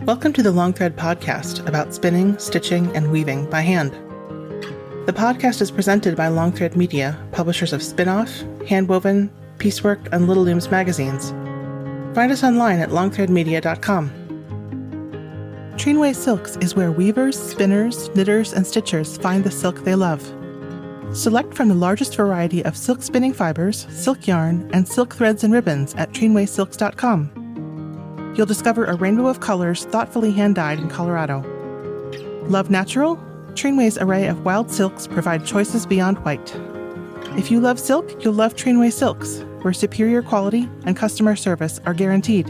Welcome to the Long Thread podcast about spinning, stitching, and weaving by hand. The podcast is presented by Long Thread Media, publishers of Spin-Off, Handwoven, Piecework, and Little Looms magazines. Find us online at longthreadmedia.com. Trinway Silks is where weavers, spinners, knitters, and stitchers find the silk they love. Select from the largest variety of silk spinning fibers, silk yarn, and silk threads and ribbons at trinwaysilks.com. You'll discover a rainbow of colors thoughtfully hand-dyed in Colorado. Love natural? Trinway's array of wild silks provide choices beyond white. If you love silk, you'll love Trinway Silks, where superior quality and customer service are guaranteed.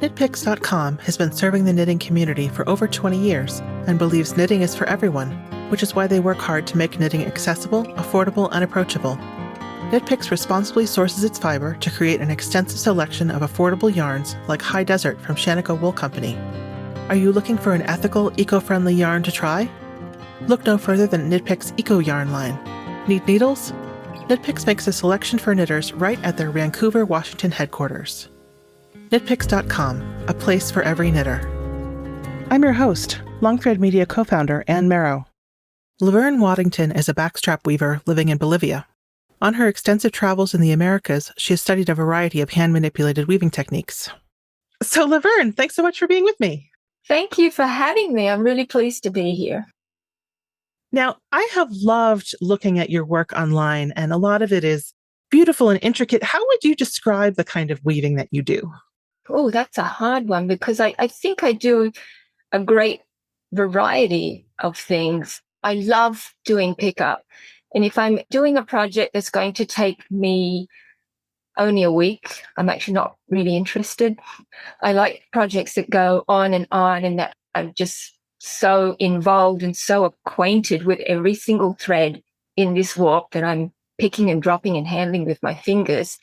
Knitpicks.com has been serving the knitting community for over 20 years and believes knitting is for everyone, which is why they work hard to make knitting accessible, affordable, and approachable. KnitPicks responsibly sources its fiber to create an extensive selection of affordable yarns like High Desert from Shaniko Wool Company. Are you looking for an ethical, eco-friendly yarn to try? Look no further than KnitPicks Eco Yarn line. Need needles? KnitPicks makes a selection for knitters right at their Vancouver, Washington headquarters. Knitpicks.com, a place for every knitter. I'm your host, Long Thread Media co-founder Anne Merrow. Laverne Waddington is a backstrap weaver living in Bolivia. On her extensive travels in the Americas, she has studied a variety of hand-manipulated weaving techniques. So Laverne, thanks so much for being with me. Thank you for having me. I'm really pleased to be here. Now, I have loved looking at your work online, and a lot of it is beautiful and intricate. How would you describe the kind of weaving that you do? Oh, that's a hard one because I think I do a great variety of things. I love doing pickup. And if I'm doing a project that's going to take me only a week, I'm actually not really interested. I like projects that go on and that I'm just so involved and so acquainted with every single thread in this warp that I'm picking and dropping and handling with my fingers.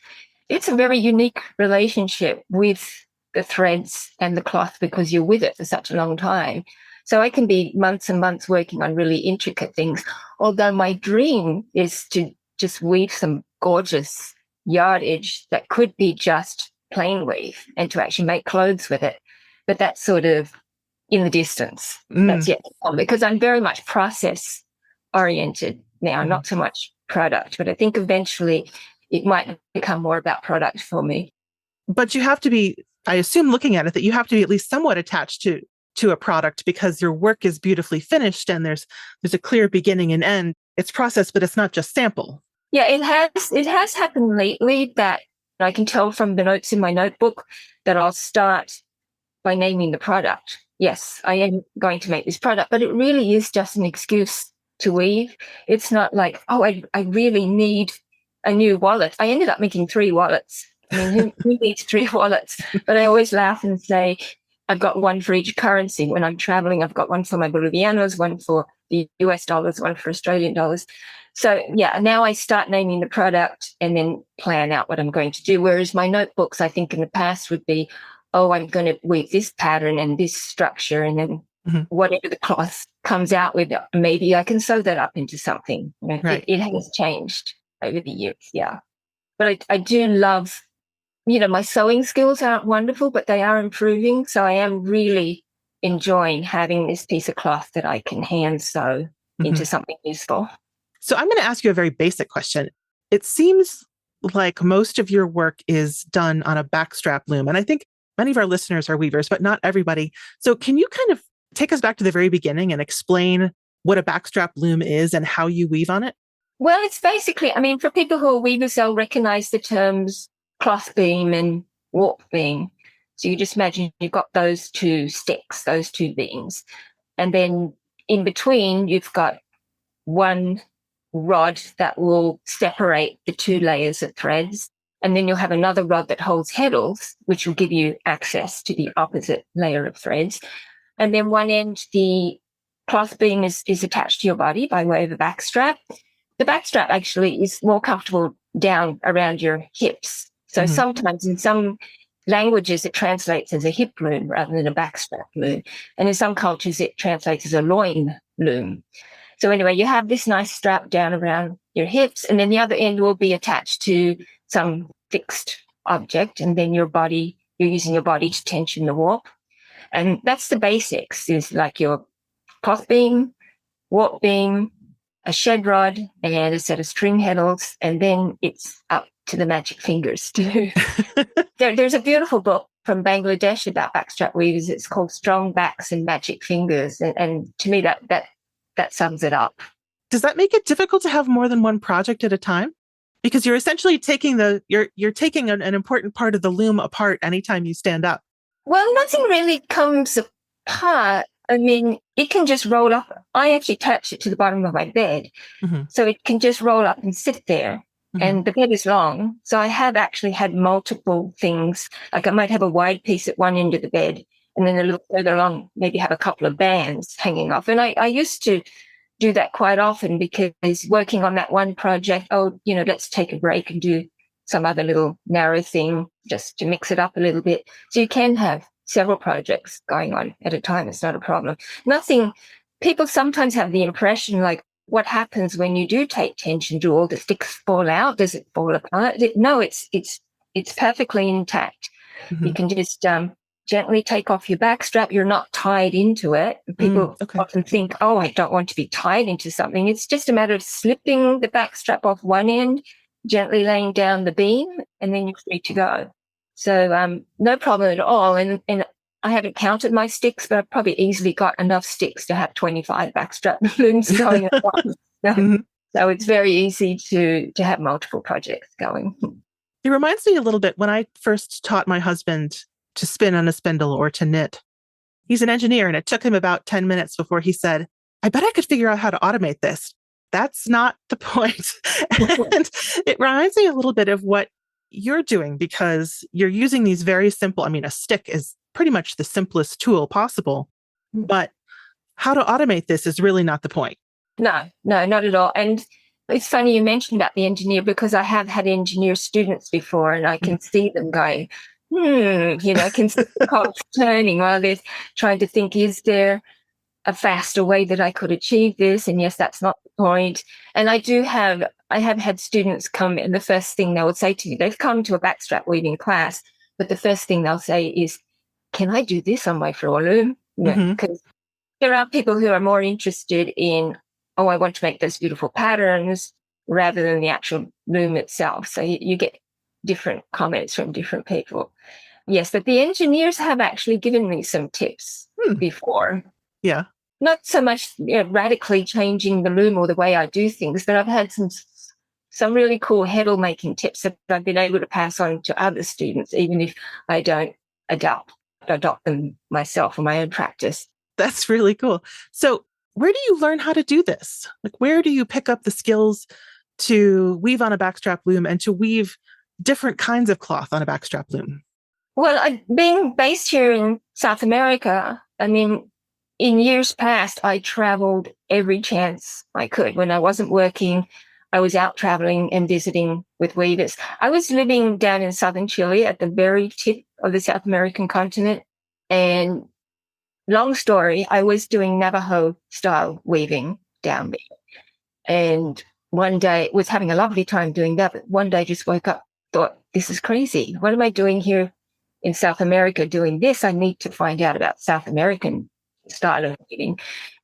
It's a very unique relationship with the threads and the cloth because you're with it for such a long time. So I can be months and months working on really intricate things, although my dream is to just weave some gorgeous yardage that could be just plain weave and to actually make clothes with it. But that's sort of in the distance. That's yet to come because I'm very much process oriented now, not so much product. But I think eventually it might become more about product for me. But you have to be, I assume looking at it, that you have to be at least somewhat attached to a product because your work is beautifully finished and there's a clear beginning and end. It's process, but it's not just sample. Yeah, it has happened lately that I can tell from the notes in my notebook that I'll start by naming the product. Yes, I am going to make this product, but it really is just an excuse to weave. It's not like, oh, I really need a new wallet. I ended up making 3 wallets. I mean, who needs 3 wallets? But I always laugh and say, I've got one for each currency. When I'm traveling, I've got one for my Bolivianos, one for the US dollars, one for Australian dollars. So yeah, now I start naming the product and then plan out what I'm going to do. Whereas my notebooks, I think in the past would be, oh, I'm going to weave this pattern and this structure. And then whatever the cloth comes out with, maybe I can sew that up into something. Right. It has changed over the years. Yeah. But I do love, my sewing skills aren't wonderful, but they are improving. So I am really enjoying having this piece of cloth that I can hand sew into something useful. So I'm going to ask you a very basic question. It seems like most of your work is done on a backstrap loom. And I think many of our listeners are weavers, but not everybody. So can you kind of take us back to the very beginning and explain what a backstrap loom is and how you weave on it? Well, it's basically, for people who are weavers, they'll recognize the terms cloth beam and warp beam. So you just imagine you've got those 2 sticks, those 2 beams. And then in between, you've got one rod that will separate the 2 layers of threads. And then you'll have another rod that holds heddles, which will give you access to the opposite layer of threads. And then one end, the cloth beam is attached to your body by way of a backstrap. The backstrap actually is more comfortable down around your hips. So sometimes in some languages, it translates as a hip loom rather than a backstrap loom. And in some cultures, it translates as a loin loom. So anyway, you have this nice strap down around your hips, and then the other end will be attached to some fixed object. And then you're using your body to tension the warp. And that's the basics, is like your cloth beam, warp beam, a shed rod, and a set of string heddles, and then it's up to the magic fingers too. There's a beautiful book from Bangladesh about backstrap weavers. It's called Strong Backs and Magic Fingers, and to me that sums it up. Does that make it difficult to have more than one project at a time? Because you're essentially taking you're taking an important part of the loom apart anytime you stand up. Well, nothing really comes apart. I mean, it can just roll up. I actually attach it to the bottom of my bed. Mm-hmm. So it can just roll up and sit there. Mm-hmm. And the bed is long. So I have actually had multiple things. Like I might have a wide piece at one end of the bed, and then a little further along, maybe have a couple of bands hanging off. And I used to do that quite often, because working on that one project, let's take a break and do some other little narrow thing just to mix it up a little bit. So you can have several projects going on at a time. It's not a problem. People sometimes have the impression, like, what happens when you do take tension? Do all the sticks fall out? Does it fall apart? No, it's perfectly intact. Mm-hmm. You can just gently take off your backstrap. You're not tied into it. People often think, oh, I don't want to be tied into something. It's just a matter of slipping the backstrap off one end, gently laying down the beam, and then you're free to go. So no problem at all. And I haven't counted my sticks, but I've probably easily got enough sticks to have 25 backstrap looms going at once. So it's very easy to have multiple projects going. It reminds me a little bit when I first taught my husband to spin on a spindle or to knit. He's an engineer, and it took him about 10 minutes before he said, I bet I could figure out how to automate this. That's not the point. And it reminds me a little bit of what you're doing, because you're using these very simple, a stick is pretty much the simplest tool possible, but how to automate this is really not the point. No, not at all. And it's funny you mentioned about the engineer, because I have had engineer students before, and I can see them going, I can see the cogs turning while they're trying to think, is there a faster way that I could achieve this? And yes, that's not the point. And I have had students come, and the first thing they would say to me, they've come to a backstrap weaving class, but the first thing they'll say is, can I do this on my floor loom? Because there are people who are more interested in, I want to make those beautiful patterns rather than the actual loom itself. So you get different comments from different people. Yes, but the engineers have actually given me some tips before. Yeah. Not so much radically changing the loom or the way I do things, but I've had some really cool heddle making tips that I've been able to pass on to other students, even if I don't adopt them myself in my own practice. That's really cool. So where do you learn how to do this? Like, where do you pick up the skills to weave on a backstrap loom and to weave different kinds of cloth on a backstrap loom? Well, being based here in South America, in years past, I traveled every chance I could. When I wasn't working, I was out traveling and visiting with weavers. I was living down in southern Chile at the very tip of the South American continent. And long story, I was doing Navajo style weaving down there. And one day was having a lovely time doing that. But one day just woke up, thought, this is crazy. What am I doing here in South America doing this? I need to find out about South American style of weaving.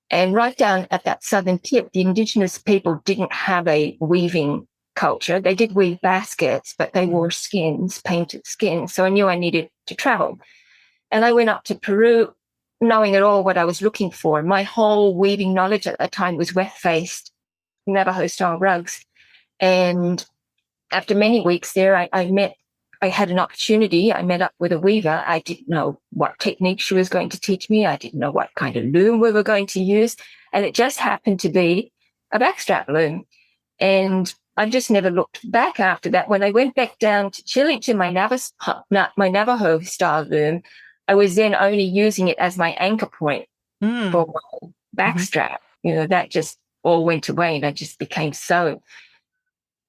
And right down at that southern tip, the indigenous people didn't have a weaving culture. They did weave baskets, but they wore skins, painted skins. So I knew I needed to travel. And I went up to Peru, knowing at all what I was looking for. My whole weaving knowledge at that time was weft-faced Navajo style rugs. And after many weeks there, I had an opportunity. I met up with a weaver. I didn't know what technique she was going to teach me. I didn't know what kind of loom we were going to use. And it just happened to be a backstrap loom. And I just never looked back after that. When I went back down to Chile to my Navajo style loom, I was then only using it as my anchor point for my backstrap. That just all went away, and I just became so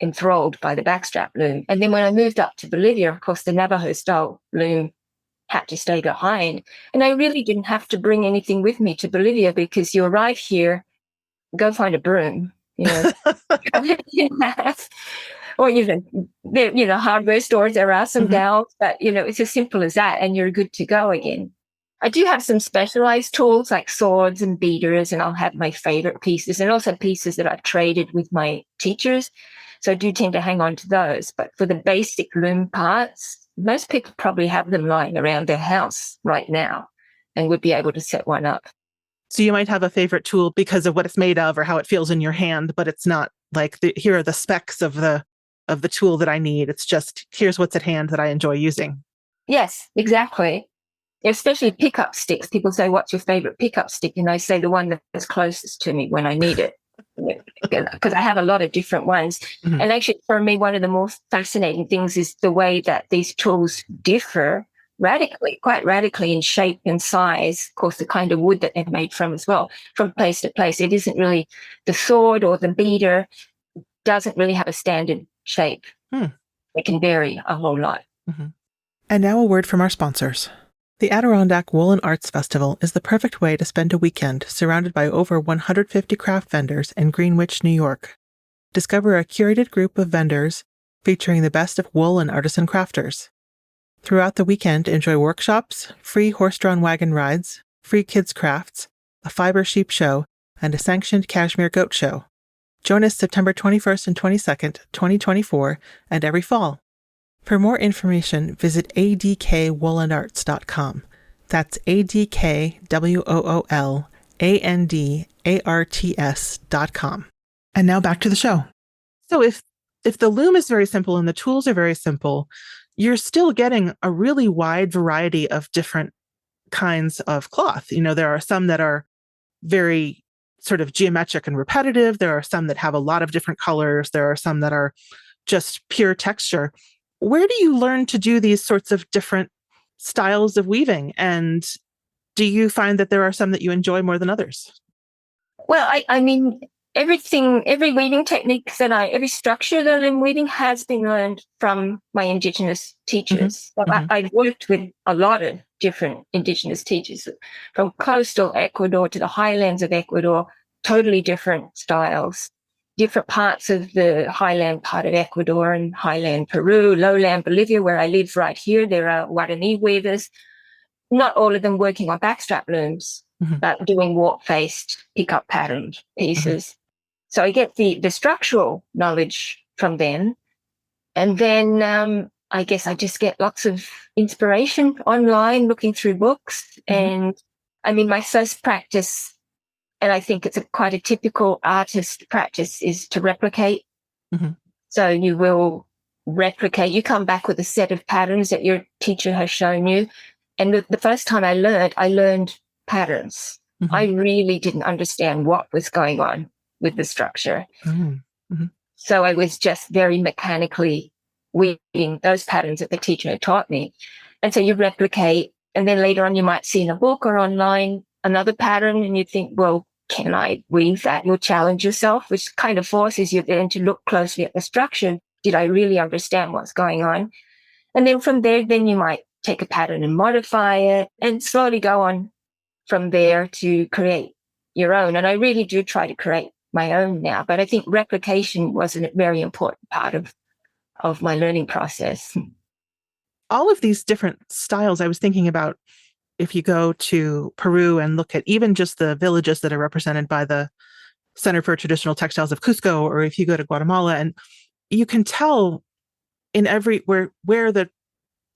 enthralled by the backstrap loom. And then when I moved up to Bolivia, of course, the Navajo style loom had to stay behind. And I really didn't have to bring anything with me to Bolivia, because you arrive here, go find a broom, or even there, hardware stores, there are some dowels, but it's as simple as that, and you're good to go again. I do have some specialized tools like swords and beaters, and I'll have my favorite pieces and also pieces that I've traded with my teachers. So I do tend to hang on to those. But for the basic loom parts, most people probably have them lying around their house right now and would be able to set one up. So you might have a favorite tool because of what it's made of or how it feels in your hand, but it's not like here are the specs of the tool that I need. It's just here's what's at hand that I enjoy using. Yes, exactly. Especially pickup sticks. People say, what's your favorite pickup stick? And I say the one that's closest to me when I need it. Because I have a lot of different ones. Mm-hmm. And actually, for me, one of the most fascinating things is the way that these tools differ quite radically in shape and size. Of course, the kind of wood that they're made from as well, from place to place. It isn't really the sword or the beater doesn't really have a standard shape. It can vary a whole lot. Mm-hmm. And now a word from our sponsors. The Adirondack Woolen Arts Festival is the perfect way to spend a weekend surrounded by over 150 craft vendors in Greenwich, New York. Discover a curated group of vendors featuring the best of wool and artisan crafters. Throughout the weekend, enjoy workshops, free horse-drawn wagon rides, free kids' crafts, a fiber sheep show, and a sanctioned cashmere goat show. Join us September 21st and 22nd, 2024, and every fall. For more information, visit adkwoolenarts.com. That's adkwoolandarts.com. And now back to the show. So if the loom is very simple and the tools are very simple, you're still getting a really wide variety of different kinds of cloth. You know, there are some that are very sort of geometric and repetitive. There are some that have a lot of different colors. There are some that are just pure texture. Where do you learn to do these sorts of different styles of weaving? And do you find that there are some that you enjoy more than others? Well, I mean, every weaving technique every structure that I'm weaving has been learned from my indigenous teachers. Mm-hmm. I've worked with a lot of different indigenous teachers, from coastal Ecuador to the highlands of Ecuador, totally different styles. Different parts of the highland part of Ecuador and highland Peru, lowland Bolivia, where I live right here. There are Guatemala weavers, not all of them working on backstrap looms, but doing warp-faced pickup pattern pieces. So I get the structural knowledge from them. And then I guess I just get lots of inspiration online, looking through books. And I mean, my first practice, and I think it's quite a typical artist practice, is to replicate. So you will replicate. You come back with a set of patterns that your teacher has shown you. And the first time I learned patterns. I really didn't understand what was going on with the structure. So I was just very mechanically weaving those patterns that the teacher had taught me. And so you replicate, and then later on you might see in a book or online another pattern, and you think, well, can I weave that? You'll challenge yourself, which kind of forces you then to look closely at the structure. Did I really understand what's going on? And then from there, then you might take a pattern and modify it and slowly go on from there to create your own. And I really do try to create my own now. But I think replication was a very important part of my learning process. All of these different styles, I was thinking about, if you go to Peru and look at even just the villages that are represented by the Center for Traditional Textiles of Cusco, or if you go to Guatemala, and you can tell in where the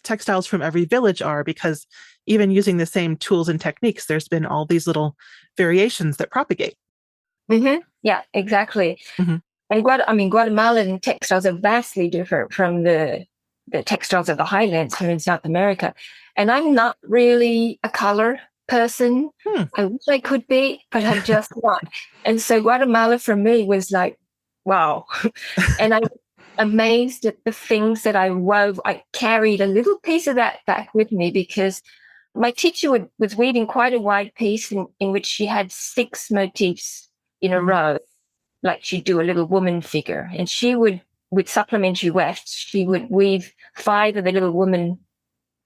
textiles from every village are, because even using the same tools and techniques, there's been all these little variations that propagate. Yeah, exactly. And Guatemalan textiles are vastly different from the textiles of the highlands here in South America. And I'm not really a color person. I wish I could be, but I'm just not. And so Guatemala for me was like, wow. And I'm amazed at the things that I wove. I carried a little piece of that back with me because my teacher was weaving quite a wide piece in which she had 6 motifs in a row. Like she'd do a little woman figure, and she would, with supplementary wefts, she would weave 5 of the little woman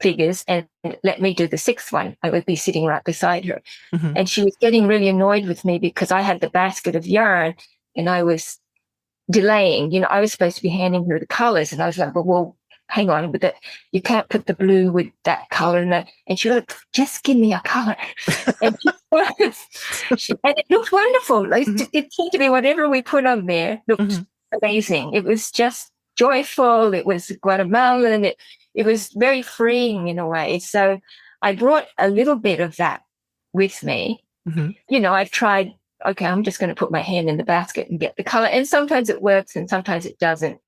figures and let me do the 6th one. I would be sitting right beside her. And she was getting really annoyed with me because I had the basket of yarn and I was delaying. You know, I was supposed to be handing her the colors, and I was like, well, hang on with it. You can't put the blue with that color. And she was like, just give me a color. And and it looked wonderful. Like, it seemed to be whatever we put on there looked amazing. It was just joyful. It was Guatemalan. It was very freeing in a way. So I brought a little bit of that with me. I've tried, okay, I'm just going to put my hand in the basket and get the color. And sometimes it works and sometimes it doesn't.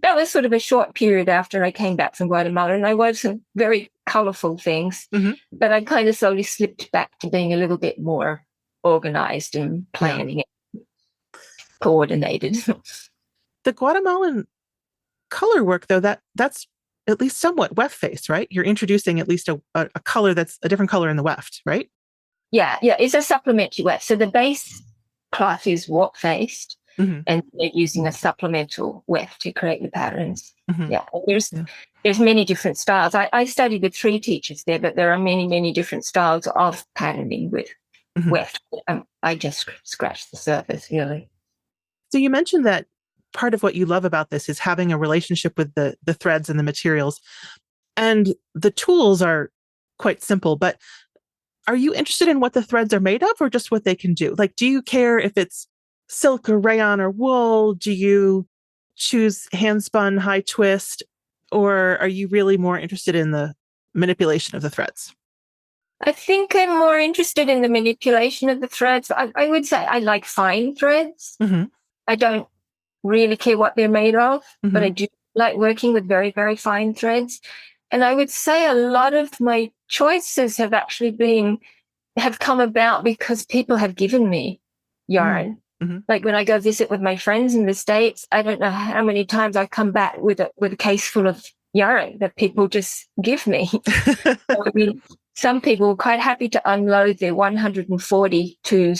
That was sort of a short period after I came back from Guatemala, and I wove some very colorful things, but I kind of slowly slipped back to being a little bit more organized and planning it, coordinated. The Guatemalan color work, though, that's at least somewhat weft-faced, right? You're introducing at least a color that's a different color in the weft, right? Yeah, it's a supplementary weft. So the base cloth is warp-faced, and they're using a supplemental weft to create the patterns. Yeah, and there's many different styles. I studied with 3 teachers there, but there are many, many different styles of patterning with weft. I just scratched the surface, really. So you mentioned that part of what you love about this is having a relationship with the threads and the materials. And the tools are quite simple, but are you interested in what the threads are made of or just what they can do? Like, do you care if it's silk or rayon or wool? Do you choose hand spun, high twist, or are you really more interested in the manipulation of the threads? I think I'm more interested in the manipulation of the threads. I would say I like fine threads. I don't really care what they're made of, but I do like working with very, very fine threads. And I would say a lot of my choices have come about because people have given me yarn. Like when I go visit with my friends in the States, I don't know how many times I come back with a case full of yarn that people just give me. So, I mean, some people are quite happy to unload their 142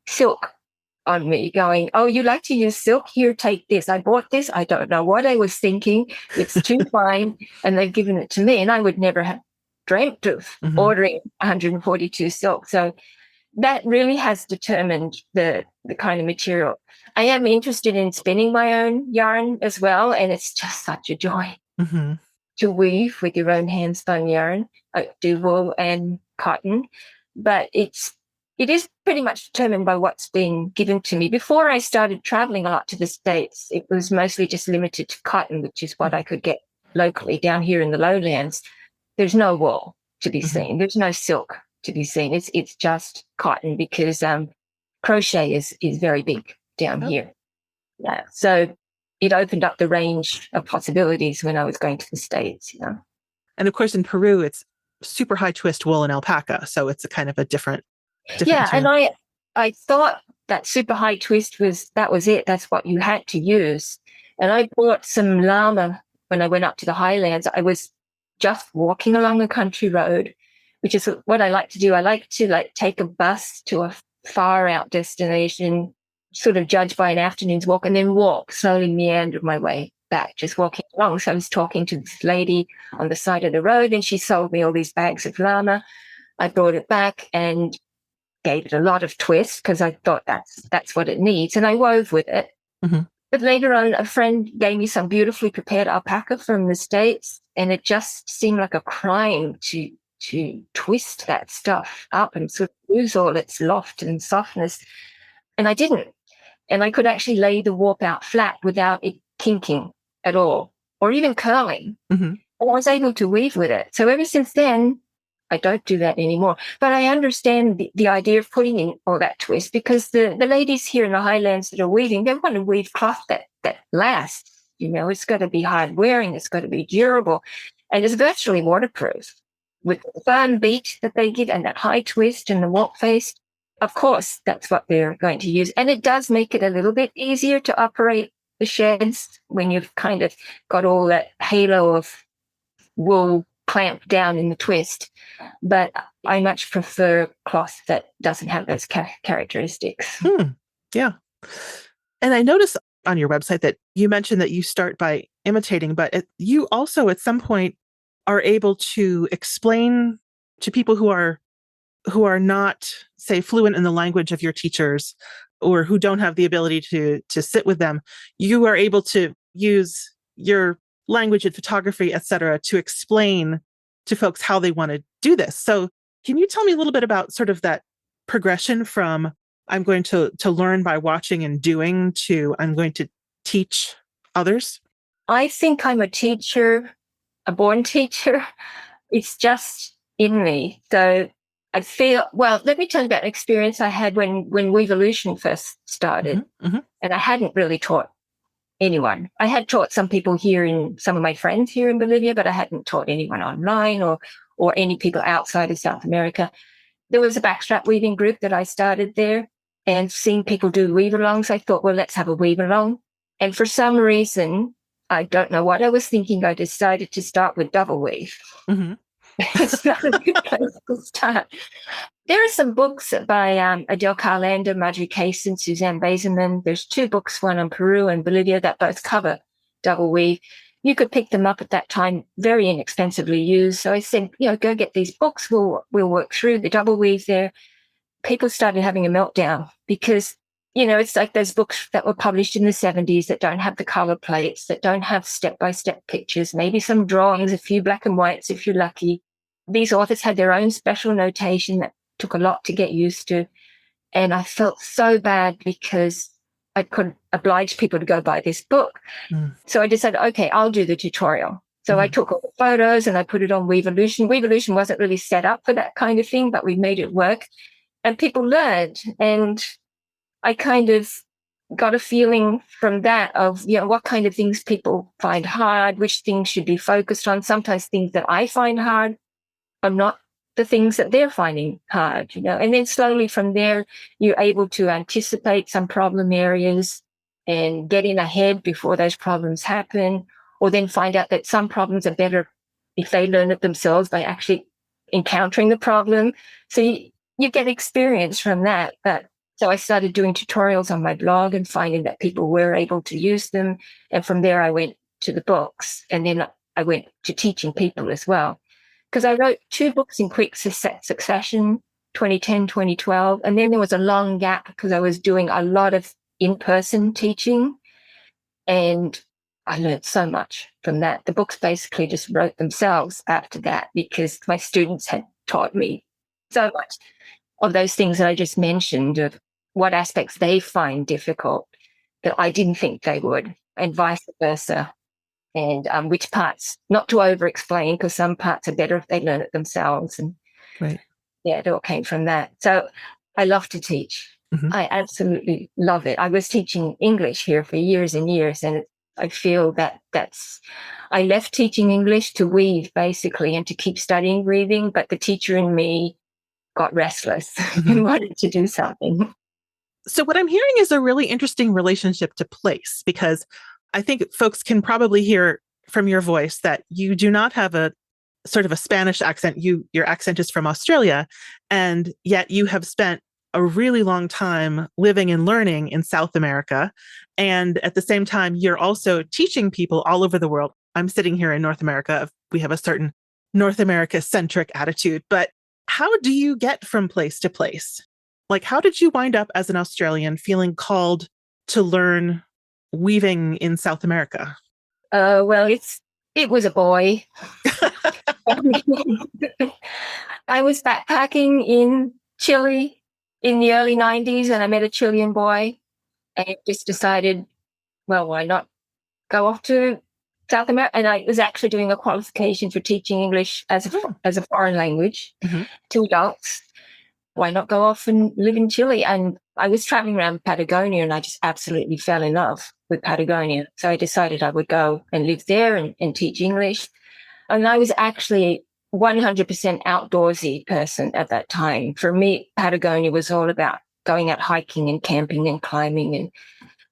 silk on me, going, oh, you like to use silk? Here, take this. I bought this. I don't know what I was thinking. It's too fine. And they've given it to me. And I would never have dreamt of ordering 142 silk. So that really has determined the kind of material. I am interested in spinning my own yarn as well. And it's just such a joy to weave with your own hand-spun yarn. I do wool and cotton, but it is pretty much determined by what's been given to me. Before I started traveling a lot to the States, it was mostly just limited to cotton, which is what I could get locally down here in the lowlands. There's no wool to be seen. There's no silk to be seen. It's just cotton because crochet is very big down here. Yeah, so it opened up the range of possibilities when I was going to the States. And of course, in Peru, it's super high twist wool and alpaca, so it's a kind of a different yeah, material. and I thought that super high twist was it. That's what you had to use. And I bought some llama when I went up to the highlands. I was just walking along a country road, which is what I like to do. I like to take a bus to a far out destination, sort of judge by an afternoon's walk, and then walk slowly, meander my way back, just walking along. So I was talking to this lady on the side of the road, and she sold me all these bags of llama. I brought it back and gave it a lot of twist because I thought that's what it needs, and I wove with it. But later on, a friend gave me some beautifully prepared alpaca from the States, and it just seemed like a crime to twist that stuff up and sort of lose all its loft and softness. And I didn't. And I could actually lay the warp out flat without it kinking at all, or even curling. And I was able to weave with it. So ever since then, I don't do that anymore. But I understand the idea of putting in all that twist, because the ladies here in the highlands that are weaving, they want to weave cloth that lasts. It's got to be hard wearing, it's got to be durable, and it's virtually waterproof. With the firm beat that they give and that high twist and the warp face, of course, that's what they're going to use. And it does make it a little bit easier to operate the sheds when you've kind of got all that halo of wool clamped down in the twist. But I much prefer cloth that doesn't have those characteristics. Yeah. And I noticed on your website that you mentioned that you start by imitating, but you also at some point are able to explain to people who are not, say, fluent in the language of your teachers, or who don't have the ability to sit with them. You are able to use your language and photography, et cetera, to explain to folks how they want to do this. So can you tell me a little bit about sort of that progression from I'm going to learn by watching and doing to I'm going to teach others? I think I'm a teacher, a born teacher. It's just in me. So I feel, well, let me tell you about an experience I had when Weevolution first started. And I hadn't really taught anyone. I had taught some people some of my friends here in Bolivia, but I hadn't taught anyone online or any people outside of South America. There was a backstrap weaving group that I started there, and seeing people do weave-alongs, I thought, well, let's have a weave-along. And for some reason, I don't know what I was thinking, I decided to start with double weave. It's not a good place to start. There are some books by Adele Carlander, Marjorie Kaysen, Suzanne Baserman. There's 2 books, one on Peru and Bolivia, that both cover double weave. You could pick them up at that time, very inexpensively used. So I said, go get these books. We'll work through the double weave there. People started having a meltdown because, it's like those books that were published in the 70s that don't have the color plates, that don't have step-by-step pictures, maybe some drawings, a few black and whites if you're lucky. These authors had their own special notation that took a lot to get used to. And I felt so bad because I couldn't oblige people to go buy this book. So I decided, okay, I'll do the tutorial. So I took all the photos and I put it on Weevolution. Weevolution wasn't really set up for that kind of thing, but we made it work. And people learned. And I kind of got a feeling from that of, what kind of things people find hard, which things should be focused on. Sometimes things that I find hard are not the things that they're finding hard, and then slowly from there, you're able to anticipate some problem areas and get in ahead before those problems happen, or then find out that some problems are better if they learn it themselves by actually encountering the problem. So you get experience from that. So I started doing tutorials on my blog and finding that people were able to use them. And from there, I went to the books, and then I went to teaching people as well. Because I wrote 2 books in quick succession, 2010, 2012. And then there was a long gap because I was doing a lot of in-person teaching. And I learned so much from that. The books basically just wrote themselves after that because my students had taught me so much of those things that I just mentioned, of what aspects they find difficult that I didn't think they would, and vice versa. And which parts, not to over-explain, because some parts are better if they learn it themselves. And it all came from that. So I love to teach. I absolutely love it. I was teaching English here for years and years, and I feel I left teaching English to weave, basically, and to keep studying weaving, but the teacher in me got restless and wanted to do something. So what I'm hearing is a really interesting relationship to place, because I think folks can probably hear from your voice that you do not have a sort of a Spanish accent. Your accent is from Australia, and yet you have spent a really long time living and learning in South America. And at the same time, you're also teaching people all over the world. I'm sitting here in North America. We have a certain North America-centric attitude, but how do you get from place to place? Like, how did you wind up as an Australian feeling called to learn weaving in South America? Well, it was a boy. I was backpacking in Chile in the early 90s, and I met a Chilean boy and just decided, well, why not go off to South America? And I was actually doing a qualification for teaching English as a foreign language to adults. Why not go off and live in Chile? And I was traveling around Patagonia, and I just absolutely fell in love with Patagonia. So I decided I would go and live there and teach English. And I was actually 100% outdoorsy person at that time. For me, Patagonia was all about going out hiking and camping and climbing. And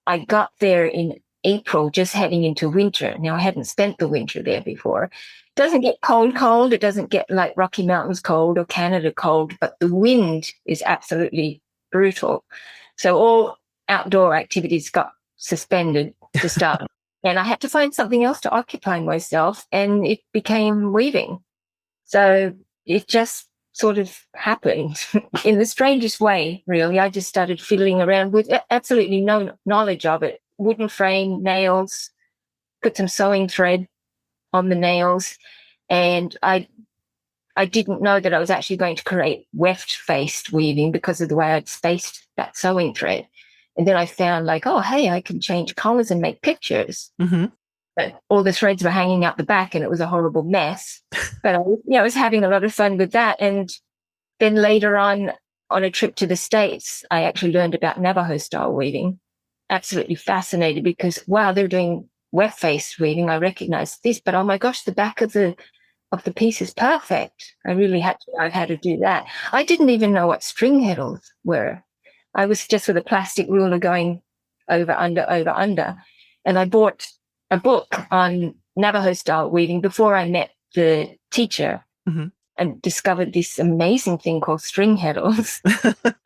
I got there in April, just heading into winter. Now, I hadn't spent the winter there before. It doesn't get cold. It doesn't get like Rocky Mountains cold or Canada cold, but the wind is absolutely brutal. So all outdoor activities got suspended to start. And I had to find something else to occupy myself, and it became weaving. So it just sort of happened in the strangest way, really. I just started fiddling around with absolutely no knowledge of it. Wooden frame, nails, put some sewing thread on the nails. And I didn't know that I was actually going to create weft-faced weaving because of the way I'd spaced that sewing thread. And then I found like, oh, hey, I can change colors and make pictures. Mm-hmm. But all the threads were hanging out the back and it was a horrible mess. But I was having a lot of fun with that. And then later on a trip to the States, I actually learned about Navajo style weaving. Absolutely fascinated because, wow, they're doing weft-faced weaving. I recognized this, but oh my gosh, the back of the piece is perfect. I really had to know how to do that. I didn't even know what string heddles were. I was just with a plastic ruler going over, under, over, under. And I bought a book on Navajo style weaving before I met the teacher and discovered this amazing thing called string heddles.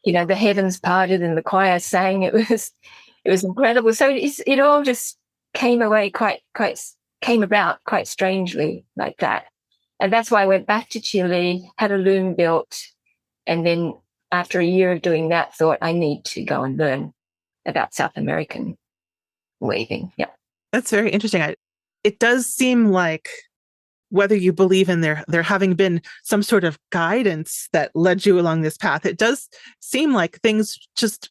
The heavens parted and the choir sang. It was incredible. So it all just came about quite strangely like that. And that's why I went back to Chile, had a loom built, and then after a year of doing that, thought I need to go and learn about South American weaving. Yeah. That's very interesting. It does seem like, whether you believe in there having been some sort of guidance that led you along this path, it does seem like things just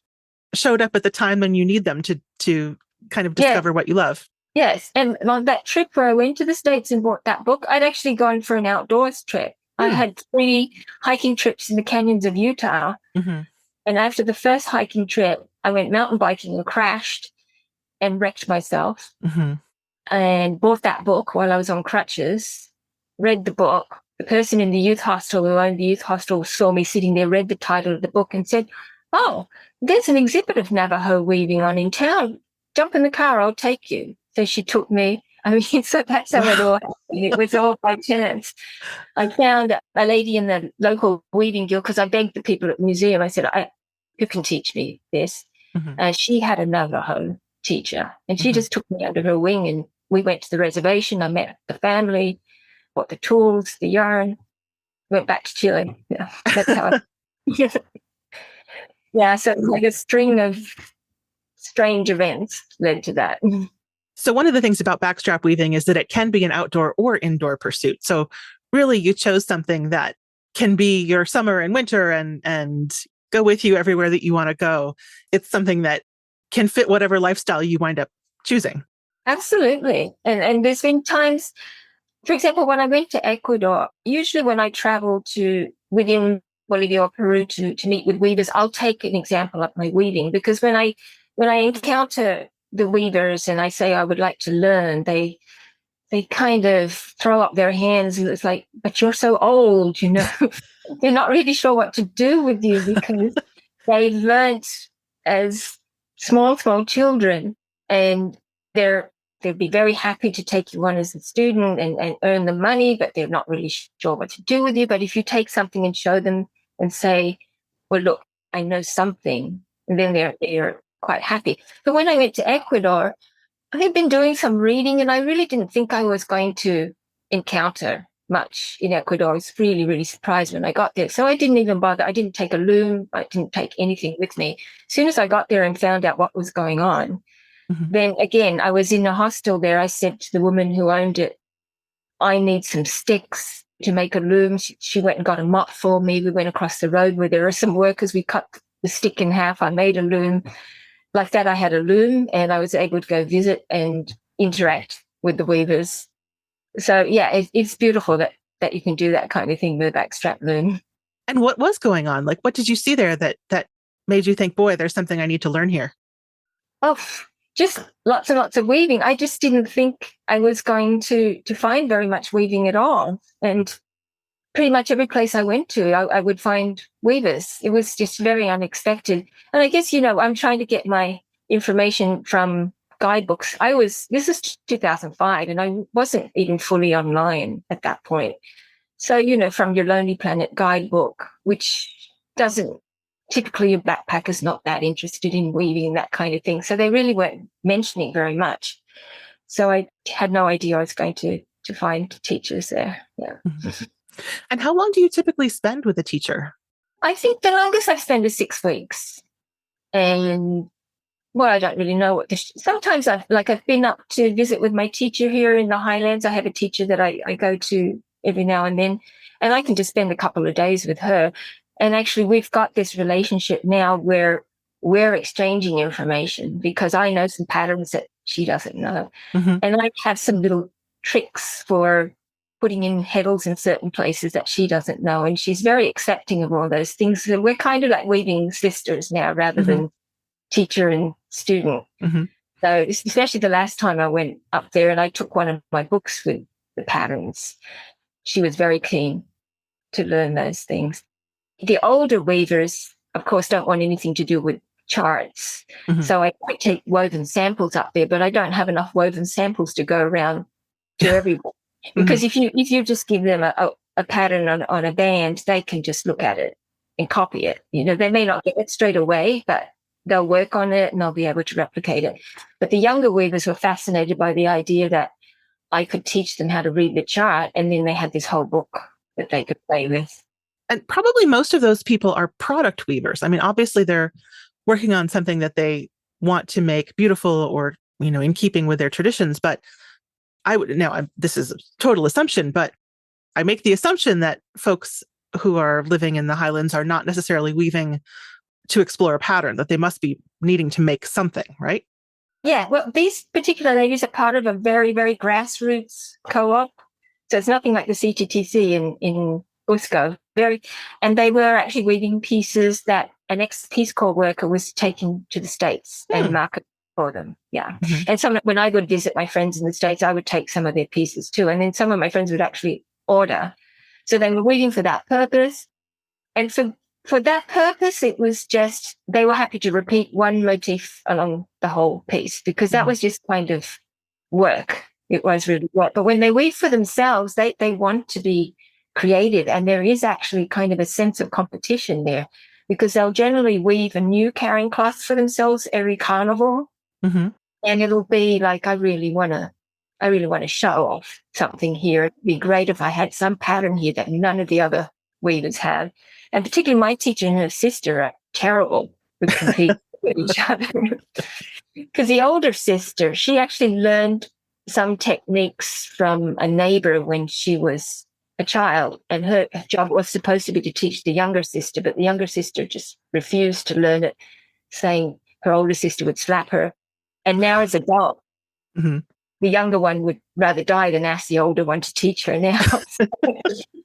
showed up at the time when you need them to kind of discover what you love. Yes. And on that trip where I went to the States and bought that book, I'd actually gone for an outdoors trip. I had 3 hiking trips in the canyons of Utah. Mm-hmm. And after the first hiking trip, I went mountain biking and crashed and wrecked myself. Mm-hmm. And bought that book while I was on crutches, read the book. The person in the youth hostel who owned the youth hostel saw me sitting there, read the title of the book and said, oh, there's an exhibit of Navajo weaving on in town. Jump in the car, I'll take you. So she took me. I mean, so that's how it all happened. It was all by chance. I found a lady in the local weaving guild because I begged the people at the museum. I said, you can teach me this. Mm-hmm. She had a Navajo teacher and she just took me under her wing and we went to the reservation. I met the family, bought the tools, the yarn, went back to Chile. Yeah, that's how yeah, so like a string of strange events led to that. So one of the things about backstrap weaving is that it can be an outdoor or indoor pursuit. So really you chose something that can be your summer and winter and go with you everywhere that you want to go. It's something that can fit whatever lifestyle you wind up choosing. Absolutely. And there's been times, for example, when I went to Ecuador, usually when I travel to within Bolivia or Peru to meet with weavers, I'll take an example of my weaving because when I encounter the weavers and I say I would like to learn, they kind of throw up their hands and it's like, but you're so old, they're not really sure what to do with you because they learnt as small children and they'd be very happy to take you on as a student and earn the money, but they're not really sure what to do with you. But if you take something and show them and say, well, look, I know something, and then they're quite happy. But when I went to Ecuador, I had been doing some reading and I really didn't think I was going to encounter much in Ecuador. I was really, really surprised when I got there. So I didn't even bother. I didn't take a loom. I didn't take anything with me. As soon as I got there and found out what was going on, then again, I was in a hostel there. I said to the woman who owned it, I need some sticks to make a loom. She went and got a mop for me. We went across the road where there are some workers. We cut the stick in half. I made a loom. Like that, I had a loom and I was able to go visit and interact with the weavers. So, yeah, it's beautiful that you can do that kind of thing with a backstrap loom. And what was going on? Like, what did you see there that made you think, boy, there's something I need to learn here? Oh, just lots and lots of weaving. I just didn't think I was going to find very much weaving at all. And pretty much every place I went to, I would find weavers. It was just very unexpected. And I guess, I'm trying to get my information from guidebooks. This is 2005, and I wasn't even fully online at that point. So, from your Lonely Planet guidebook, which doesn't, typically a backpacker's not that interested in weaving and that kind of thing. So they really weren't mentioning very much. So I had no idea I was going to find teachers there. Yeah. And how long do you typically spend with a teacher? I think the longest I've spent is 6 weeks. And well, I don't really know sometimes I've been up to visit with my teacher here in the Highlands. I have a teacher that I go to every now and then, and I can just spend a couple of days with her. And actually, we've got this relationship now where we're exchanging information because I know some patterns that she doesn't know. Mm-hmm. And I have some little tricks for putting in heddles in certain places that she doesn't know. And she's very accepting of all those things. So we're kind of like weaving sisters now rather Mm-hmm. than teacher and student. Mm-hmm. So especially the last time I went up there and I took one of my books with the patterns, she was very keen to learn those things. The older weavers, of course, don't want anything to do with charts. Mm-hmm. So I take woven samples up there, but I don't have enough woven samples to go around to everyone. Because mm-hmm. if you just give them a pattern on a band, they can just look at it and copy it. You know, they may not get it straight away, but they'll work on it and they'll be able to replicate it. But the younger weavers were fascinated by the idea that I could teach them how to read the chart, and then they had this whole book that they could play with. And probably most of those people are product weavers. I mean, obviously they're working on something that they want to make beautiful or, you know, in keeping with their traditions. But this is a total assumption, but I make the assumption that folks who are living in the Highlands are not necessarily weaving to explore a pattern, that they must be needing to make something, right? Yeah, well, these particular ladies are part of a very, very grassroots co-op. So it's nothing like the CTTC in Cusco. And they were actually weaving pieces that an ex-Peace Corps worker was taking to the States and market for them. Yeah. Mm-hmm. And when I would visit my friends in the States, I would take some of their pieces too. And then some of my friends would actually order. So they were weaving for that purpose. And for that purpose, it was just, they were happy to repeat one motif along the whole piece because that was just kind of work. It was really work. But when they weave for themselves, they want to be creative. And there is actually kind of a sense of competition there because they'll generally weave a new carrying cloth for themselves every carnival. Mm-hmm. And it'll be like, I really want to show off something here. It'd be great if I had some pattern here that none of the other weavers have. And particularly my teacher and her sister are terrible with competing with each other. Because the older sister, she actually learned some techniques from a neighbor when she was a child. And her job was supposed to be to teach the younger sister, but the younger sister just refused to learn it, saying her older sister would slap her. And now as an adult, the younger one would rather die than ask the older one to teach her now.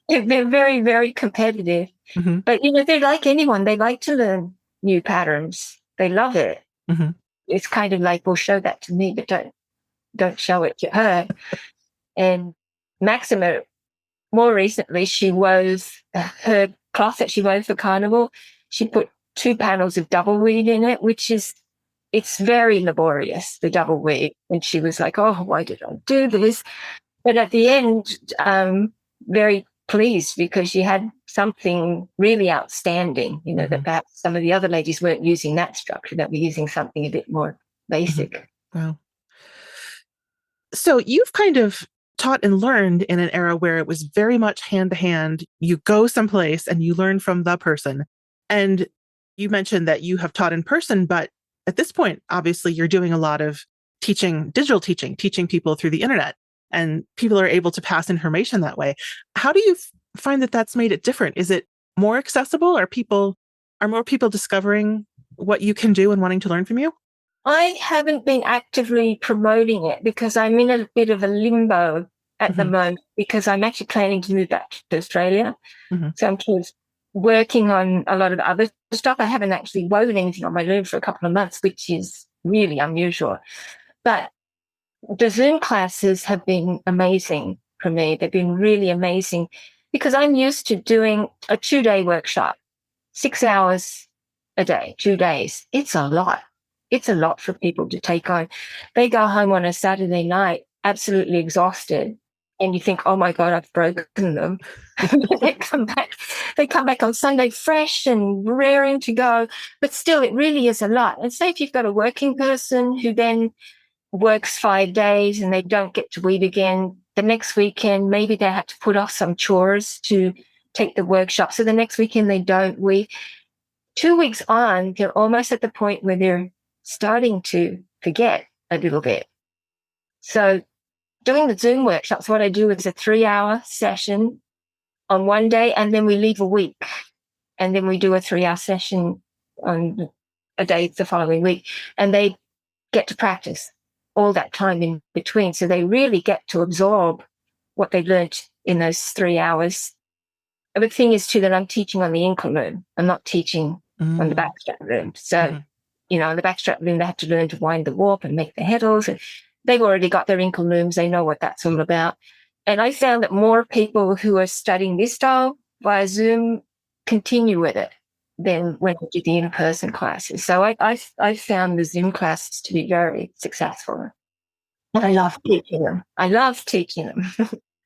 They're very, very competitive. Mm-hmm. But, you know, they're like anyone. They like to learn new patterns. They love it. Mm-hmm. It's kind of like, well, show that to me, but don't show it to her. And Maxima, more recently, she wove her cloth that she wove for Carnival. She put 2 panels of double weave in it, it's very laborious, the double weave. And she was like, oh, why did I do this? But at the end, very pleased because she had something really outstanding, you know, that perhaps some of the other ladies weren't using that structure, that were using something a bit more basic. Wow. So you've kind of taught and learned in an era where it was very much hand to hand. You go someplace and you learn from the person. And you mentioned that you have taught in person, but at this point, obviously, you're doing a lot of digital teaching people through the internet, and people are able to pass information that way. How do you find that that's made it different? Is it more accessible? Are more people discovering what you can do and wanting to learn from you? I haven't been actively promoting it because I'm in a bit of a limbo at the moment because I'm actually planning to move back to Australia. So I'm just working on a lot of other stuff. I haven't actually woven anything on my loom for a couple of months, which is really unusual. But the Zoom classes have been amazing for me. They've been really amazing because I'm used to doing a 2-day workshop, 6 hours a day, 2 days. It's a lot. It's a lot for people to take on. They go home on a Saturday night absolutely exhausted. And you think, oh my God, I've broken them. They come back on Sunday fresh and raring to go. But still, it really is a lot. And say if you've got a working person who then works 5 days and they don't get to weave again, the next weekend, maybe they have to put off some chores to take the workshop. So the next weekend they don't weave. 2 weeks on, they're almost at the point where they're starting to forget a little bit. So doing the Zoom workshops, what I do is a 3-hour session on one day, and then we leave a week. And then we do a 3-hour session on a day the following week. And they get to practice all that time in between. So they really get to absorb what they learned in those 3 hours. The thing is, too, that I'm teaching on the Inca loom. I'm not teaching on the backstrap loom. So, on the backstrap loom, they have to learn to wind the warp and make the heddles. And they've already got their Inca looms. They know what that's all about. And I found that more people who are studying this style via Zoom continue with it than when I did the in-person classes. So I found the Zoom classes to be very successful. And I love teaching them.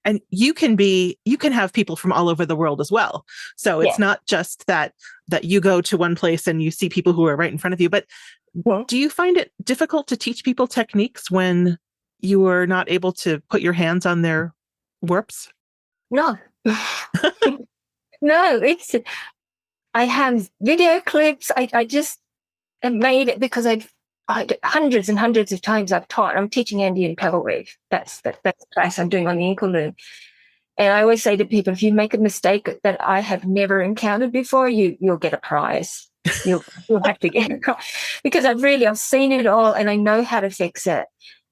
And you can have people from all over the world as well. So it's not just that you go to one place and you see people who are right in front of you. But do you find it difficult to teach people techniques when you are not able to put your hands on their warps? No. No, I have video clips. I just made it because I hundreds and hundreds of times I've taught. I'm teaching Andean pebble weave. That's the class I'm doing on the Inca loom. And I always say to people, if you make a mistake that I have never encountered before, you'll get a prize. You'll have to get it because I've seen it all and I know how to fix it.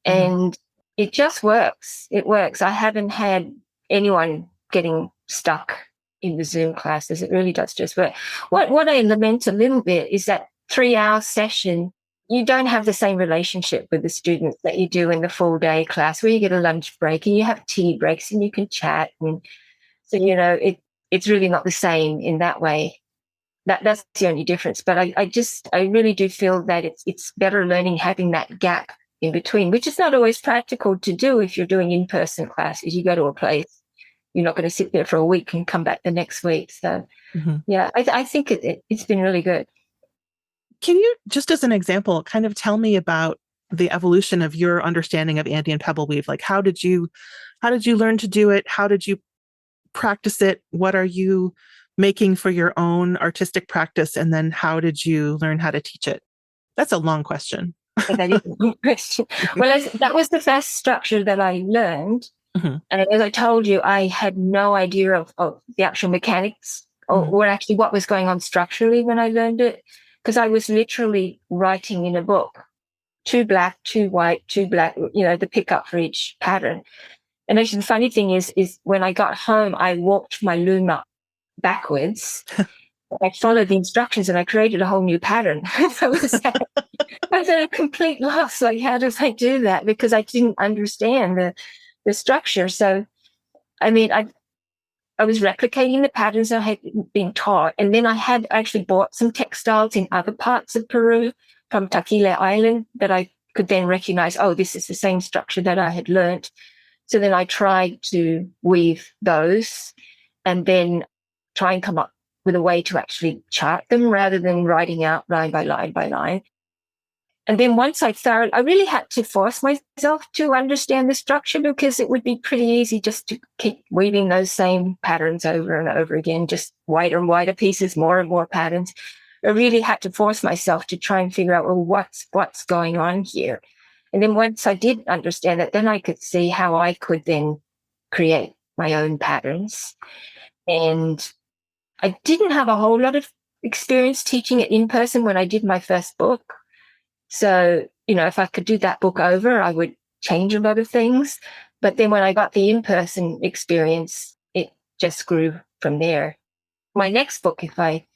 And it just works. It works. I haven't had anyone getting stuck in the Zoom classes. It really does just work. What I lament a little bit is that 3-hour session, you don't have the same relationship with the students that you do in the full day class where you get a lunch break and you have tea breaks and you can chat. And so, it's really not the same in that way. That's the only difference. But I really do feel that it's better learning having that gap in between, which is not always practical to do if you're doing in-person classes. You go to a place, you're not going to sit there for a week and come back the next week. So, I think it's been really good. Can you, just as an example, kind of tell me about the evolution of your understanding of Andean pebble weave? Like, how did you learn to do it? How did you practice it? What are you making for your own artistic practice? And then how did you learn how to teach it? That's a long question. That is a good question. Well, that was the first structure that I learned. And as I told you, I had no idea of the actual mechanics or actually what was going on structurally when I learned it, because I was literally writing in a book, 2 black, 2 white, 2 black, the pickup for each pattern. And actually the funny thing is when I got home, I walked my loom up backwards. I followed the instructions and I created a whole new pattern. So I was at a complete loss. Like, how did I do that? Because I didn't understand the structure. So, I mean, I was replicating the patterns I had been taught. And then I had actually bought some textiles in other parts of Peru from Taquile Island that I could then recognize, this is the same structure that I had learned. So then I tried to weave those and then try and come up with a way to actually chart them rather than writing out line by line by line. And then once I really had to force myself to understand the structure, because it would be pretty easy just to keep weaving those same patterns over and over again, just wider and wider pieces, more and more patterns. I really had to force myself to try and figure out, well, what's going on here? And then once I did understand it, then I could see how I could then create my own patterns. And I didn't have a whole lot of experience teaching it in person when I did my first book. So, if I could do that book over, I would change a lot of things. But then when I got the in-person experience, it just grew from there. My next book, if I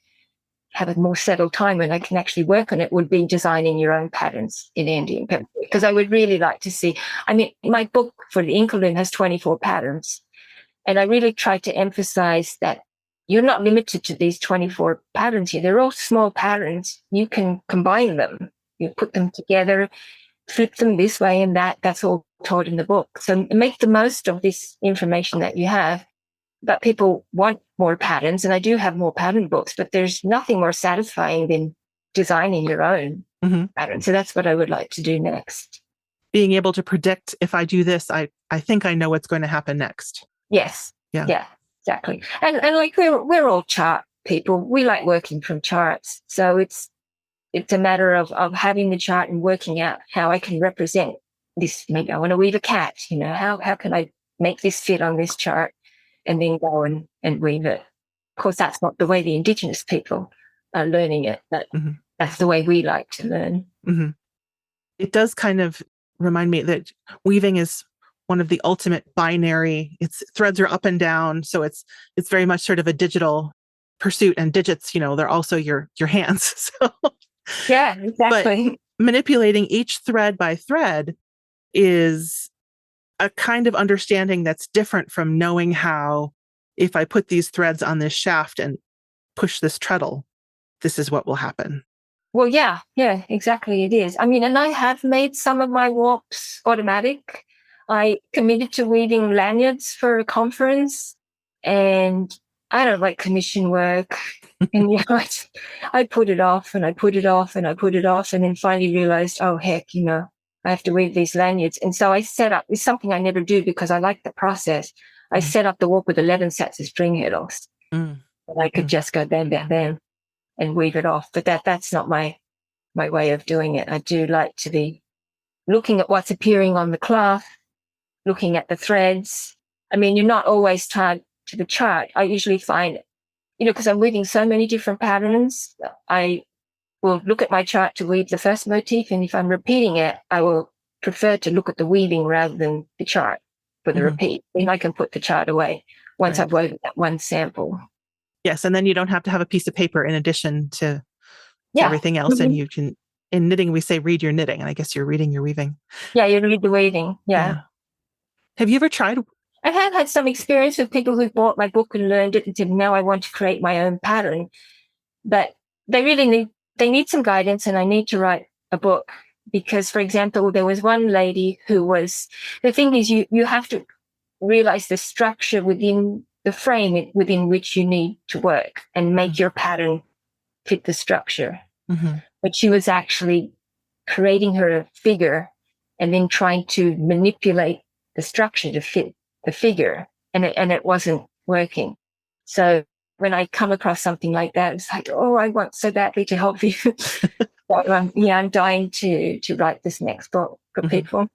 have a more settled time when I can actually work on it, would be designing your own patterns in Andean pebble, because I would really like to see, my book for the Inca loom has 24 patterns. And I really tried to emphasize that you're not limited to these 24 patterns here. They're all small patterns. You can combine them. You put them together, flip them this way and that. That's all taught in the book. So make the most of this information that you have. But people want more patterns, and I do have more pattern books, but there's nothing more satisfying than designing your own pattern. So that's what I would like to do next. Being able to predict, if I do this, I think I know what's going to happen next. Yes. Yeah, exactly. And like we're all chart people. We like working from charts. So it's it's a matter of having the chart and working out how I can represent this. Maybe I want to weave a cat, how can I make this fit on this chart and then go and weave it. Of course, that's not the way the indigenous people are learning it, but that's the way we like to learn. Mm-hmm. It does kind of remind me that weaving is one of the ultimate binary. Its threads are up and down, so it's very much sort of a digital pursuit, and digits, they're also your hands. So yeah, exactly. But manipulating each thread by thread is a kind of understanding that's different from knowing how, if I put these threads on this shaft and push this treadle, this is what will happen. Well, yeah, exactly. It is. I mean, and I have made some of my warps automatic. I committed to weaving lanyards for a conference, and I don't like commission work. And I put it off and I put it off and I put it off, and then finally realized, oh, heck, I have to weave these lanyards. And so I set up, it's something I never do because I like the process. I set up the warp with 11 sets of string heddles. And I could just go bam, bam, bam and weave it off. But that's not my way of doing it. I do like to be looking at what's appearing on the cloth, looking at the threads. I mean, you're not always tied to the chart. I usually find, because I'm weaving so many different patterns, I will look at my chart to weave the first motif. And if I'm repeating it, I will prefer to look at the weaving rather than the chart for the repeat. Then I can put the chart away once I've woven that one sample. Yes, and then you don't have to have a piece of paper in addition to everything else. And you can, in knitting, we say read your knitting, and I guess you're reading your weaving. Yeah, you read the weaving. Yeah. Have you ever tried? I have had some experience with people who bought my book and learned it and said, now I want to create my own pattern. But they really need some guidance, and I need to write a book because, for example, there was one lady the thing is you have to realize the structure within the frame within which you need to work and make your pattern fit the structure. But she was actually creating her figure and then trying to manipulate the structure to fit the figure, and it wasn't working. So when I come across something like that, it's like, oh, I want so badly to help you. So, I'm dying to write this next book for people.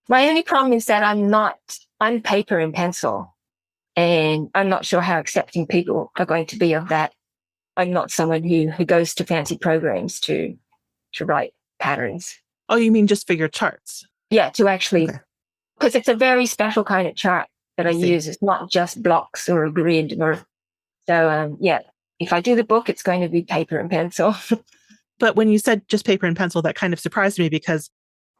My only problem is that I'm paper and pencil, and I'm not sure how accepting people are going to be of that. I'm not someone who goes to fancy programs to write patterns. Oh, you mean just for your charts? Yeah, to actually, because it's a very special kind of chart that I use. It's not just blocks or a grid so if I do the book, it's going to be paper and pencil. But when you said just paper and pencil, that kind of surprised me because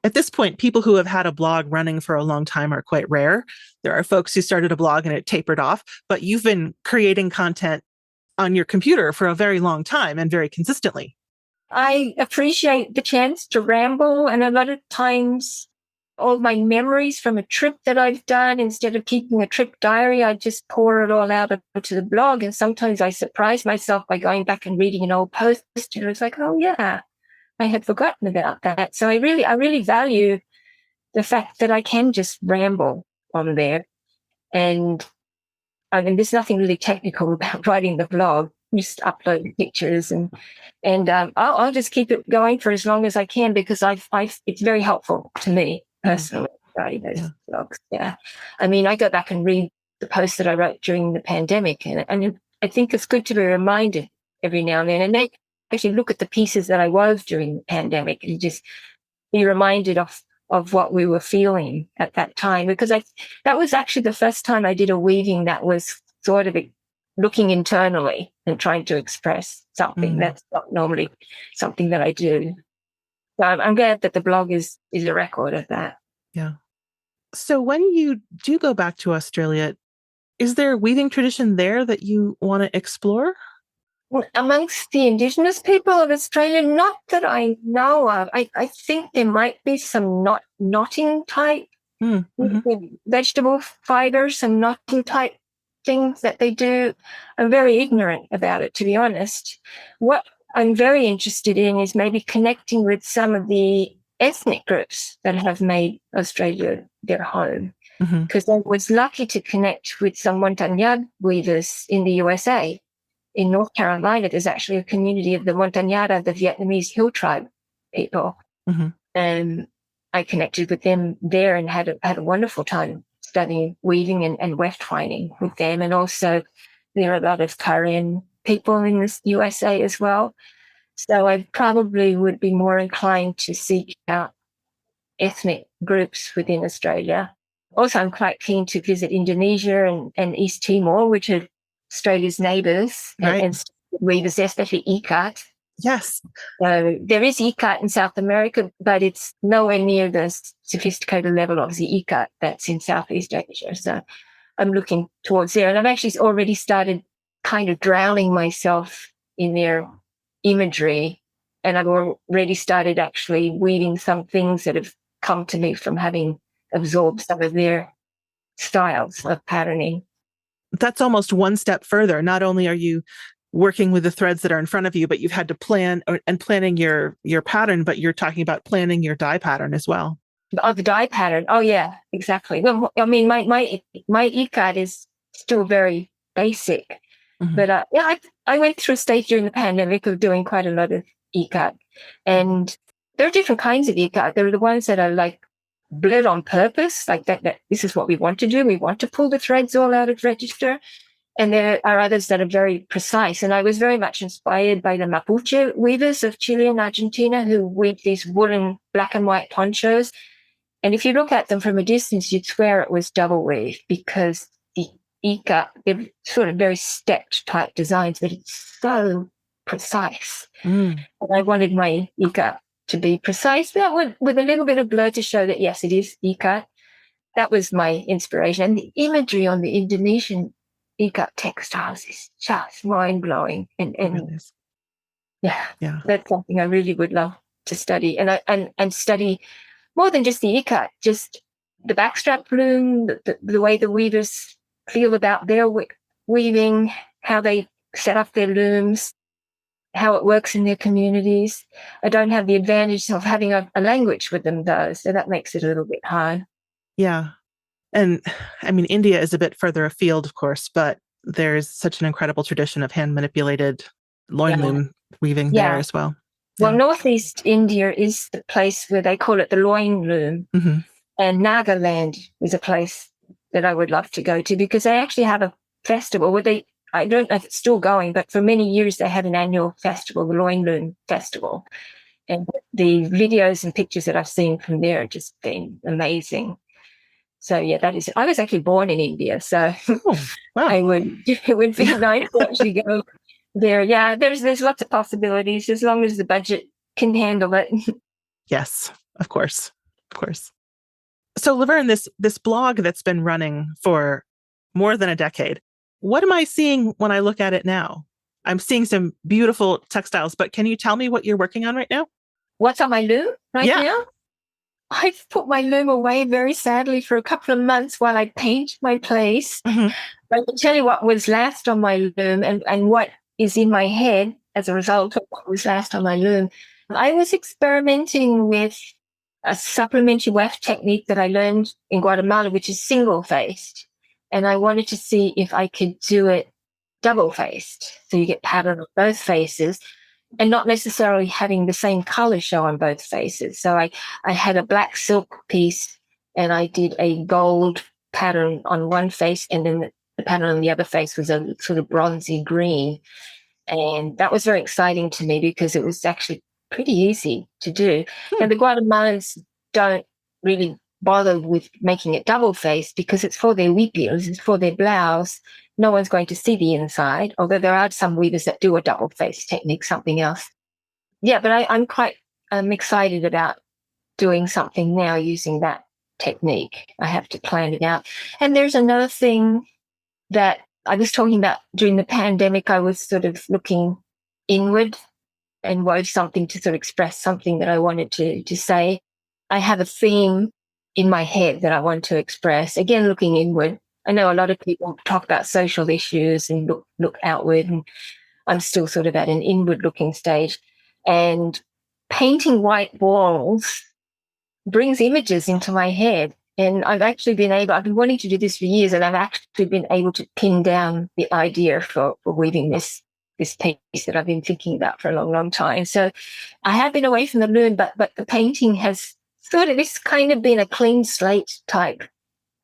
at this point, people who have had a blog running for a long time are quite rare. There are folks who started a blog and it tapered off, but you've been creating content on your computer for a very long time and very consistently. I appreciate the chance to ramble, and a lot of times all my memories from a trip that I've done, instead of keeping a trip diary, I just pour it all out onto the blog. And sometimes I surprise myself by going back and reading an old post, and it's like, oh yeah, I had forgotten about that. So I really value the fact that I can just ramble on there. And I mean, there's nothing really technical about writing the blog. Just upload pictures and I'll just keep it going for as long as I can because it's very helpful to me personally, writing those blogs. Yeah. I mean, I go back and read the posts that I wrote during the pandemic, and I think it's good to be reminded every now and then, and they actually look at the pieces that I wove during the pandemic and just be reminded of what we were feeling at that time, because that was actually the first time I did a weaving that was sort of looking internally and trying to express something. That's not normally something that I do. So I'm glad that the blog is a record of that. Yeah. So when you do go back to Australia, is there a weaving tradition there that you want to explore? Well, amongst the indigenous people of Australia, not that I know of. I think there might be some knotting type vegetable fibers, some knotting type things that they do. I'm very ignorant about it, to be honest. What I'm very interested in is maybe connecting with some of the ethnic groups that have made Australia their home. Because I was lucky to connect with some Montagnard weavers in the USA. in North Carolina, there's actually a community of the Montagnara, the Vietnamese hill tribe people. Mm-hmm. And I connected with them there and had a wonderful time studying weaving and weft twining with them. And also there are a lot of Karen people in the USA as well. So I probably would be more inclined to seek out ethnic groups within Australia. Also, I'm quite keen to visit Indonesia and East Timor, which are Australia's neighbours, Right. and weavers, especially ikat. Yes. So there is ikat in South America, but it's nowhere near the sophisticated level of the ikat that's in Southeast Asia. So I'm looking towards there. And I've actually already started kind of drowning myself in their imagery. And I've already started actually weaving some things that have come to me from having absorbed some of their styles of patterning. That's almost one step further. Not only are you working with the threads that are in front of you, but you've had to planning your pattern, but you're talking about planning your dye pattern as well. Oh, the dye pattern. Oh, yeah, exactly. Well, I mean, my ikat is still very basic, Mm-hmm. but yeah, I went through a stage during the pandemic of doing quite a lot of ikat, and there are different kinds of ikat. There are the ones that are like blurred on purpose, like that this is what we want to do. We want to pull the threads all out of register. And there are others that are very precise. And I was very much inspired by the Mapuche weavers of Chile and Argentina, who weave these woolen black and white ponchos. And if you look at them from a distance, you'd swear it was double weave, because the ikat, they're sort of very stepped type designs, but it's so precise. And I wanted my ikat to be precise, but with a little bit of blur to show that, yes, it is ikat. That was my inspiration. And the imagery on the Indonesian ikat textiles is just mind-blowing. And yeah, that's something I really would love to study. And study more than just the ikat, just the backstrap loom, the way the weavers feel about their weaving, how they set up their looms, how it works in their communities. I don't have the advantage of having a language with them, though, so that makes it a little bit hard. Yeah. And I mean, India is a bit further afield, of course, but there's such an incredible tradition of hand manipulated loin loom weaving there as well. Well, Northeast India is the place where they call it the loin loom. Mm-hmm. And Nagaland is a place that I would love to go to, because they actually have a festival where I don't know if it's still going, but for many years they had an annual festival, the Loin Loom Festival. And the videos and pictures that I've seen from there have just been amazing. So yeah, that is. I was actually born in India, so wow. It would be nice to actually go there. Yeah, there's lots of possibilities as long as the budget can handle it. Yes, of course. So Laverne, this blog that's been running for more than a decade, what am I seeing when I look at it now? I'm seeing some beautiful textiles, but can you tell me what you're working on right now? What's on my loom now? I've put my loom away very sadly for a couple of months while I paint my place. Mm-hmm. But I can tell you what was last on my loom and what is in my head as a result of what was last on my loom. I was experimenting with a supplementary weft technique that I learned in Guatemala, which is single-faced. And I wanted to see if I could do it double-faced. So you get pattern on both faces and not necessarily having the same color show on both faces. So I had a black silk piece and I did a gold pattern on one face, and then the pattern on the other face was a sort of bronzy green. And that was very exciting to me because it was actually pretty easy to do. And the Guatemalans don't really bother with making it double-faced because it's for their huipils, it's for their blouse. No one's going to see the inside, although there are some weavers that do a double-faced technique, something else. Yeah, but I'm quite excited about doing something now using that technique. I have to plan it out. And there's another thing that I was talking about during the pandemic. I was sort of looking inward and wove something to sort of express something that I wanted to say. I have a theme in my head that I want to express, again, looking inward. I know a lot of people talk about social issues and look outward, and I'm still sort of at an inward looking stage. And painting white walls brings images into my head. And I've been wanting to do this for years, and I've actually been able to pin down the idea for weaving this this piece that I've been thinking about for a long, long time. So I have been away from the loom, but the painting has it's kind of been a clean slate type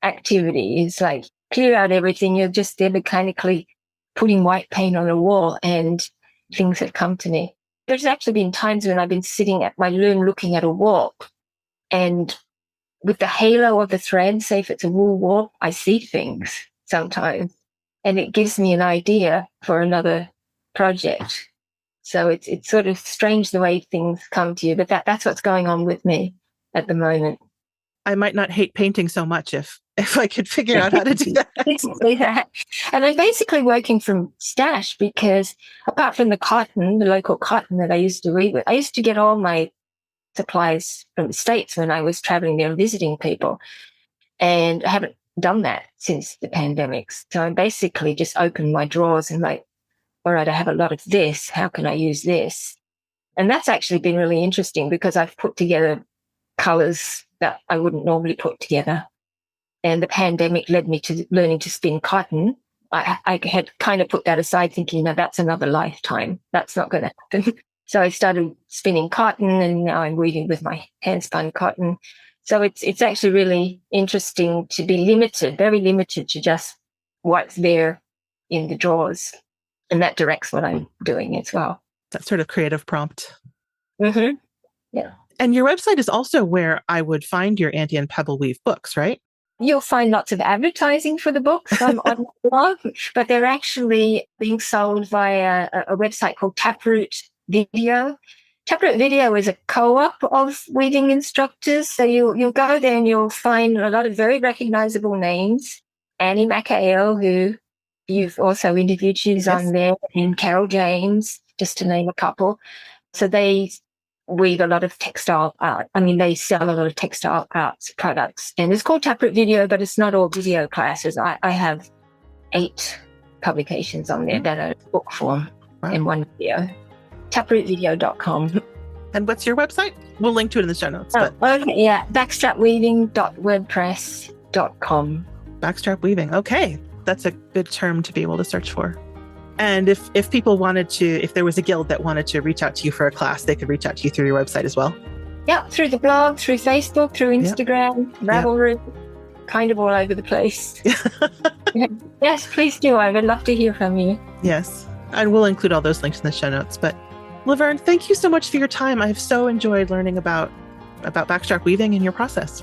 activity. It's like clear out everything. You're just there mechanically putting white paint on a wall and things have come to me. There's actually been times when I've been sitting at my loom looking at a wall, and with the halo of the thread, say if it's a wool wall, I see things sometimes, and it gives me an idea for another project. So it's sort of strange the way things come to you, but that's what's going on with me at the moment. I might not hate painting so much if I could figure out how to do that. Exactly that. And I'm basically working from stash because apart from the cotton, the local cotton that I used to weave with, I used to get all my supplies from the States when I was traveling there and visiting people. And I haven't done that since the pandemic. So I'm basically just opened my drawers and like, all right, I have a lot of this. How can I use this? And that's actually been really interesting because I've put together colors that I wouldn't normally put together. And the pandemic led me to learning to spin cotton. I had kind of put that aside thinking, no, that's another lifetime. That's not going to happen. So I started spinning cotton and now I'm weaving with my hand spun cotton. So it's actually really interesting to be limited, very limited to just what's there in the drawers. And that directs what I'm doing as well. That sort of creative prompt. Mm-hmm. Yeah. And your website is also where I would find your Andean Pebble Weave books, right? You'll find lots of advertising for the books on my blog, but they're actually being sold via a website called Taproot Video. Taproot Video is a co-op of weaving instructors. So you'll go there and you'll find a lot of very recognizable names. Annie McHale, who you've also interviewed, she's on there, and Carol James, just to name a couple. So they weave a lot of textile art. I mean, they sell a lot of textile arts products. And it's called Taproot Video, but it's not all video classes. I have 8 publications on there that are book form in one video. taprootvideo.com. And what's your website? We'll link to it in the show notes. Okay, yeah. backstrapweaving.wordpress.com. Backstrap weaving. Okay. That's a good term to be able to search for. And if people wanted to, if there was a guild that wanted to reach out to you for a class, they could reach out to you through your website as well? Yeah, through the blog, through Facebook, through Instagram, Ravelry, kind of all over the place. Yes, please do. I would love to hear from you. Yes. And we'll include all those links in the show notes. But Laverne, thank you so much for your time. I've so enjoyed learning about backstrap weaving and your process.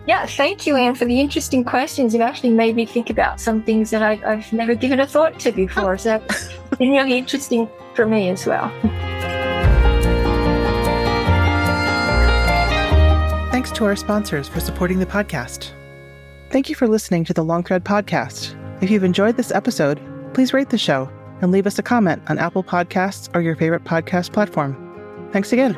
Yeah, thank you, Anne, for the interesting questions. It actually made me think about some things that I've never given a thought to before. So it's been really interesting for me as well. Thanks to our sponsors for supporting the podcast. Thank you for listening to the Long Thread Podcast. If you've enjoyed this episode, please rate the show and leave us a comment on Apple Podcasts or your favorite podcast platform. Thanks again.